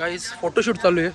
Guys photoshoot चालू आहे.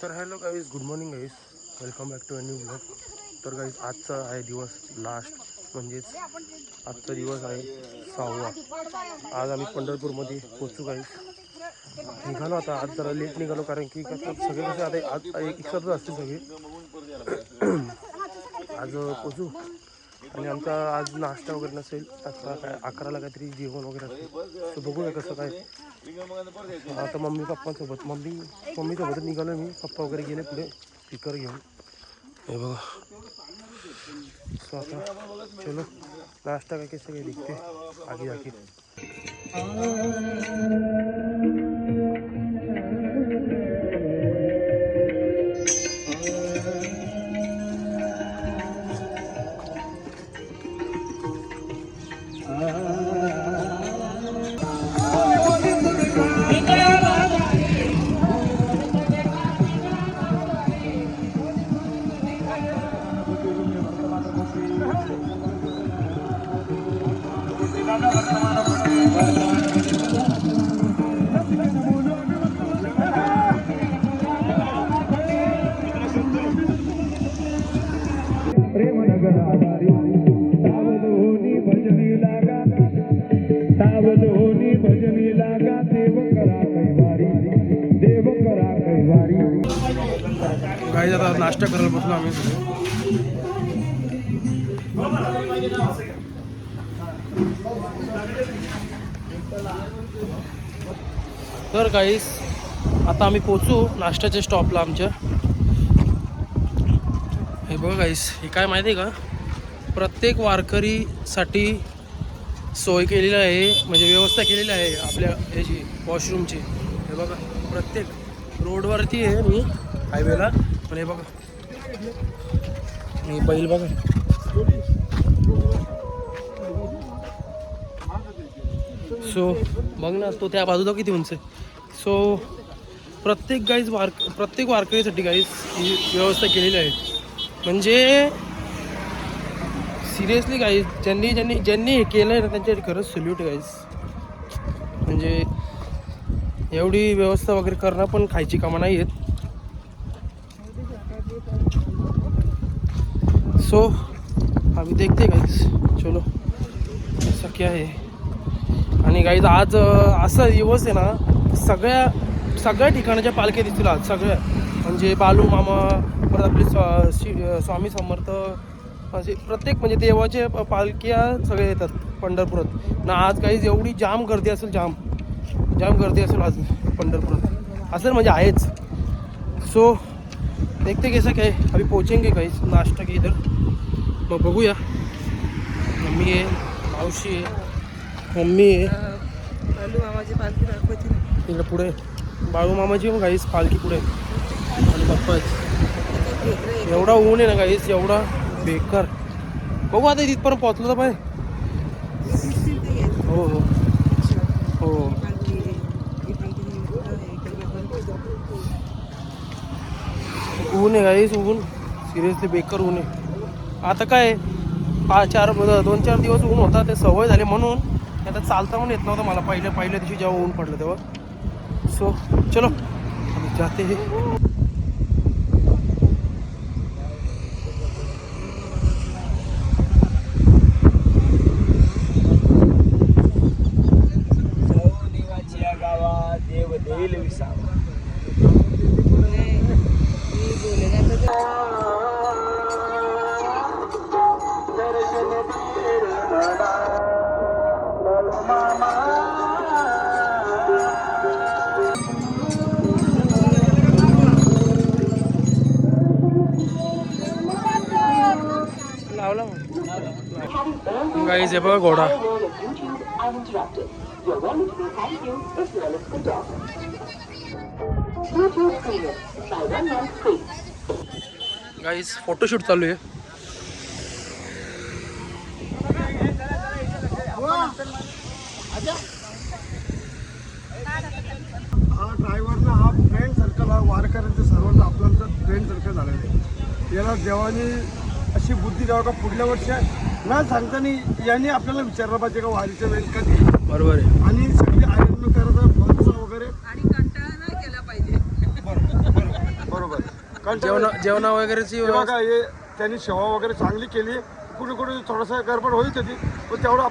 तर hello guys, good morning guys, welcome back to a new blog. तर guys आजचा आहे दिवस लास्ट, म्हणजेच आजचा दिवस आहे 6वा. आज आम्ही पंढरपूरमध्ये पोचू गाईज. निघालो आता, आज जरा लेट निघालो कारण की सगळे कसे आता आज एक साथच असतील सगळे. आज पोचू आणि आमचा आज नाश्ता वगैरे नसेल. 11ला काहीतरी जेवण वगैरे असेल. तर बघूया कसं काय. आता मम्मी सोबत निघालो मी. पप्पा वगैरे गेले पुढे स्पीकर घेऊन. हे बघा. सो आता चलो नाश्ता काय कैसे काय दिखते आगे आगे. गाईज आता नाश्ता करायला बसलो आम्ही. तर गाईज आता आम्ही पोचू नाश्त्याच्या स्टॉपला आमच्या. हे बघा गाईज, हे काय माहिती आहे का, प्रत्येक वारकरीसाठी सोय केलेली आहे, म्हणजे व्यवस्था केलेली आहे आपल्या ह्याची वॉशरूमची. हे बघा प्रत्येक रोडवरती आहे, मी हायवेला. पण हे बघा हे बैल बघा. सो बघ ना, तो त्या बाजूला किती उंच आहे. सो प्रत्येक वारकरीसाठी गाईज ही व्यवस्था केलेली आहे. म्हणजे सिरियसली गाईज, ज्यांनी हे केलं आहे ना त्यांच्यासाठी खरंच सल्यूट आहे गाईज. म्हणजे एवढी व्यवस्था वगैरे करणं पण खायची कामं नाही आहेत. सो अभी देखते गाईज, चलो असं क्या आहे. आणि गाईज आज असा दिवस आहे ना, सगळ्या ठिकाणाच्या पालख्या दिसतील आज सगळ्या. म्हणजे बालू मामा, परत आपले स्वामी समर्थ, असे प्रत्येक म्हणजे देवाचे पालख्या सगळे येतात पंढरपुरात ना. आज गाईज एवढी जाम गर्दी असेल, जाम गर्दी असेल आज पंढरपुरात असेल, म्हणजे आहेच. सो देखते कैसा क्या है, अभी पहुँचेंगे गाइस नाश्ता के इधर. मग बघूया. मम्मी आहे, मावशी आहे, मम्मी आहे, बाळू मामाची पालखी दाखवायची इकडे पुढे. बाळू मामाची गाईस पालखी पुढे आणि पप्पा. एवढा ऊन आहे ना गाईस, एवढा बेकार. बघू आता तिथपर्यंत पोहोचलो तर पाहिजे. हो हो हो. ऊन आहे गाईस, ऊन सिरियसली बेकार ऊन आहे. आता काय 2-4 दिवस ऊन होता, ते सवय झाली म्हणून. आता चालता पण येत नव्हतं मला पहिल्या दिवशी जेव्हा ऊन पडलं तेव्हा. सो चलो जाते हे. देव देईल विसावा. गाईज हे बघा घोडा. गाईज फोटोशूट चालू आहे. हा ड्रायव्हरला हा फ्रेंड सर्कल हा वारकऱ्यांचं सर्वांना आपल्याचं फ्रेंड सर्कल झालेलं आहे. याला देवाने अशी बुद्धी द्यावं का पुढल्या वर्षी न सांगताना यांनी आपल्याला विचारलं पाहिजे का वारीच्या वेळेस कधी. बरोबर आहे. आणि सगळी आयोजन करायचं बस वगैरे आणि कंटाळा नाही केला पाहिजे. बरोबर जेवणा वगैरेची बघा हे त्यांनी सेवा वगैरे चांगली केली. कुठे कुठे थोडंसं गडबड होईत होती पण तेवढं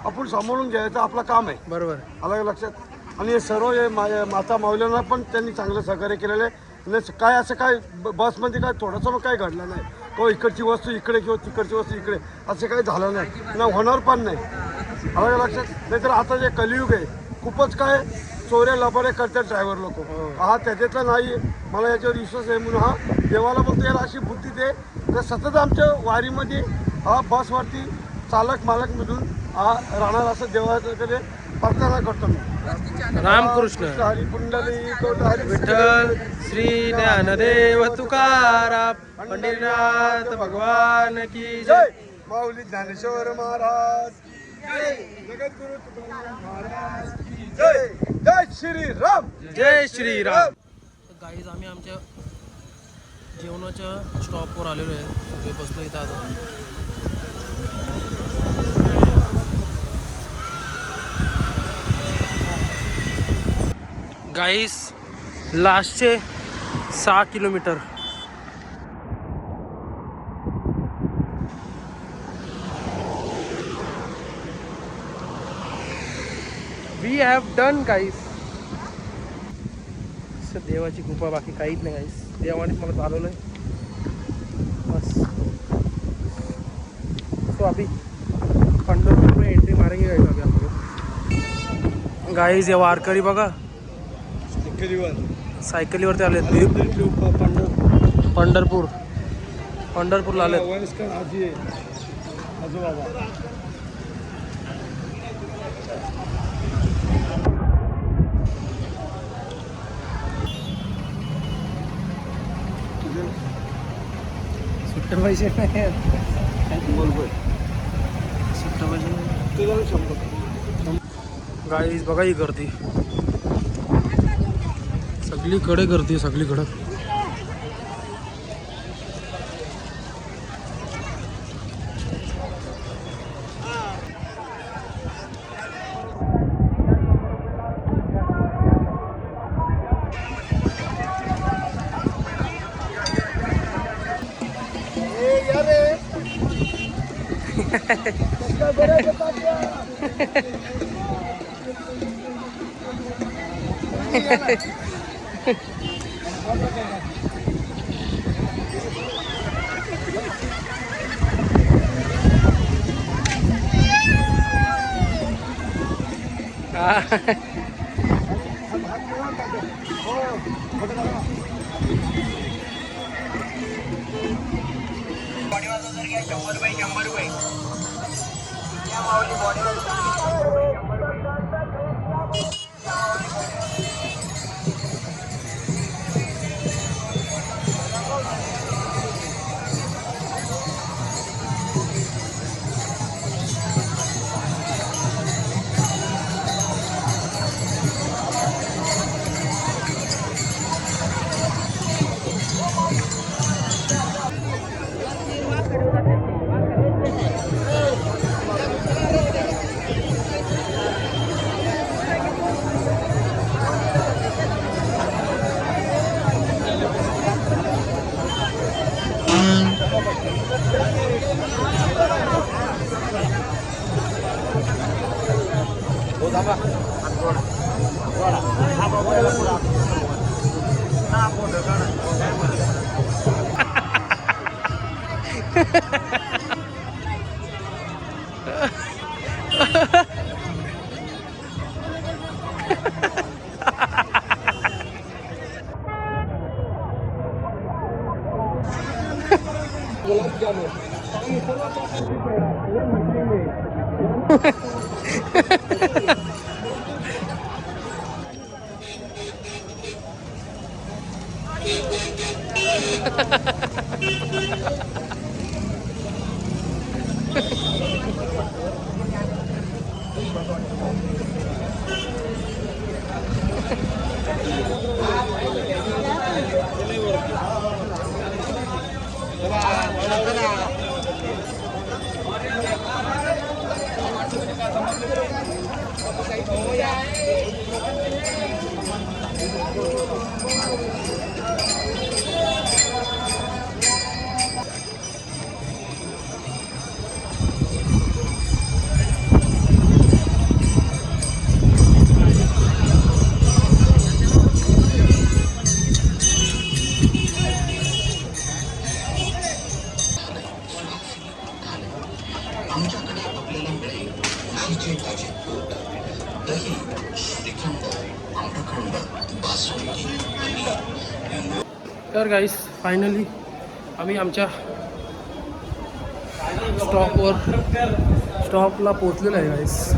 आपण सांभाळून घ्यायचं आपलं काम आहे. बरोबर. अलग लक्षात. आणि हे सर्व हे माता माऊल्यांना पण त्यांनी चांगलं सहकार्य केलेलं आहे. आणि काय असं काय बसमध्ये काय थोडंसं मग काय घडलं नाही. तो इकडची वस्तू इकडे किंवा तिकडची वस्तू इकडे असं काही झालं नाही ना होणार पण नाही. अलग लक्षात. नाहीतर आता जे कलियुग आहे खूपच काय चोऱ्या लबाड्या करतात ड्रायव्हर लोक. हा त्याच्यातला नाही. मला याच्यावर विश्वास आहे म्हणून हा देवाला बोलतो याला अशी बुद्धी दे तर सतत आमच्या वारीमध्ये हा बसवरती चालक मालकमधून हा राहणार असं देवाकडे प्रार्थना करतो मी. रामकृष्ण हरी पुंडली विठ्ठल श्री ज्ञानदेव तुकाराम पंढरीनाथ भगवान की जय. माऊली ज्ञानेश्वर महाराज जय. जगद्गुरु तुकाराम महाराज की जय. जय श्री राम. जय श्रीराम. गाईज आम्ही आमच्या जेवणाच्या स्टॉपवर आलेलो आहे. सगळे बसलो इथं आता. गाईस लास्टचे 6 किलोमीटर. वी हॅव डन गाईस. देवाची कृपा बाकी काहीच नाही गाईस. देवानेच मला चालवलंय बस. सो अभी पंढरपूर में एंट्री मारेंगे गाईस. अभी आपण गाईस हे वारकरी बघा सायकलीवरती आले. पंढरपूरला आले. सुट्टे पैसे नाही. सुट्टे पैसे गाईज बघा ही गर्दी सगळीकडे गर्दी सगळीकडं. गुलाब जामुन तर गाईस फायनली आम्ही आमच्या स्टॉपला पोहोचलेलो आहे गाईस.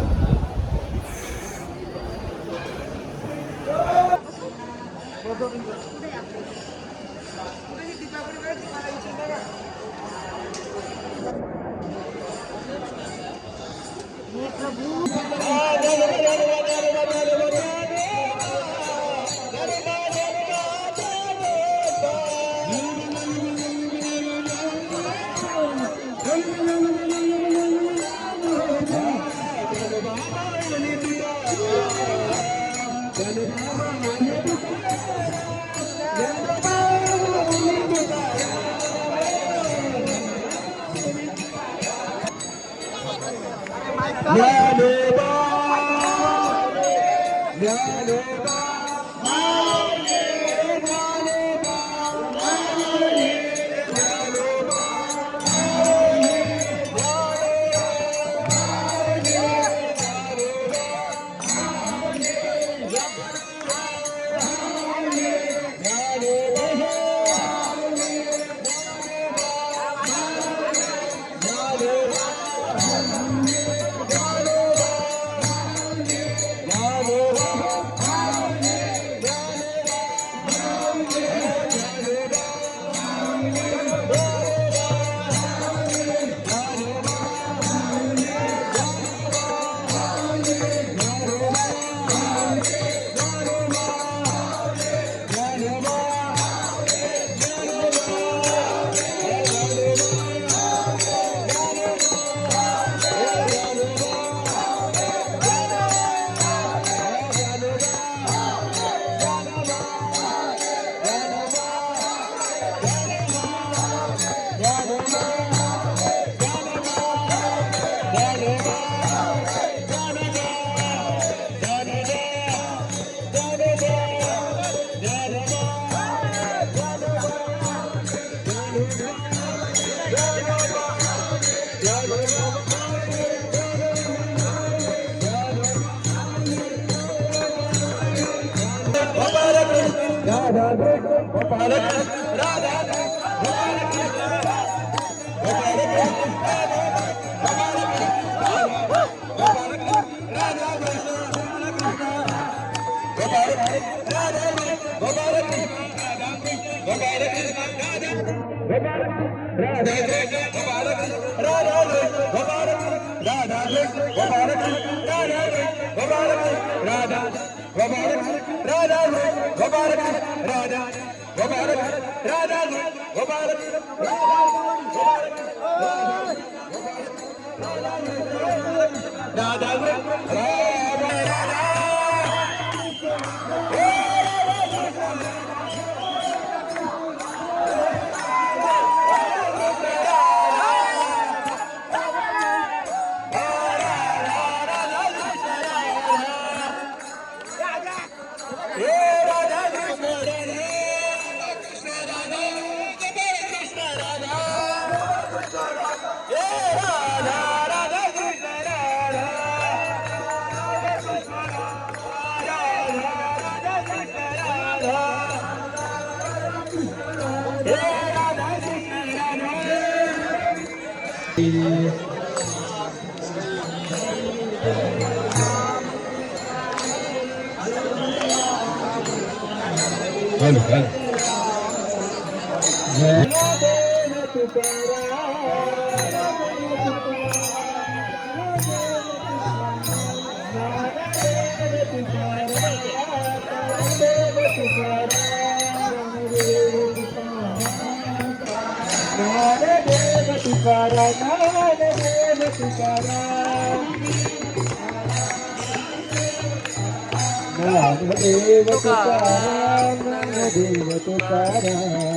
चालू चालू नामदेव तुकाराम नामदेव तुकाराम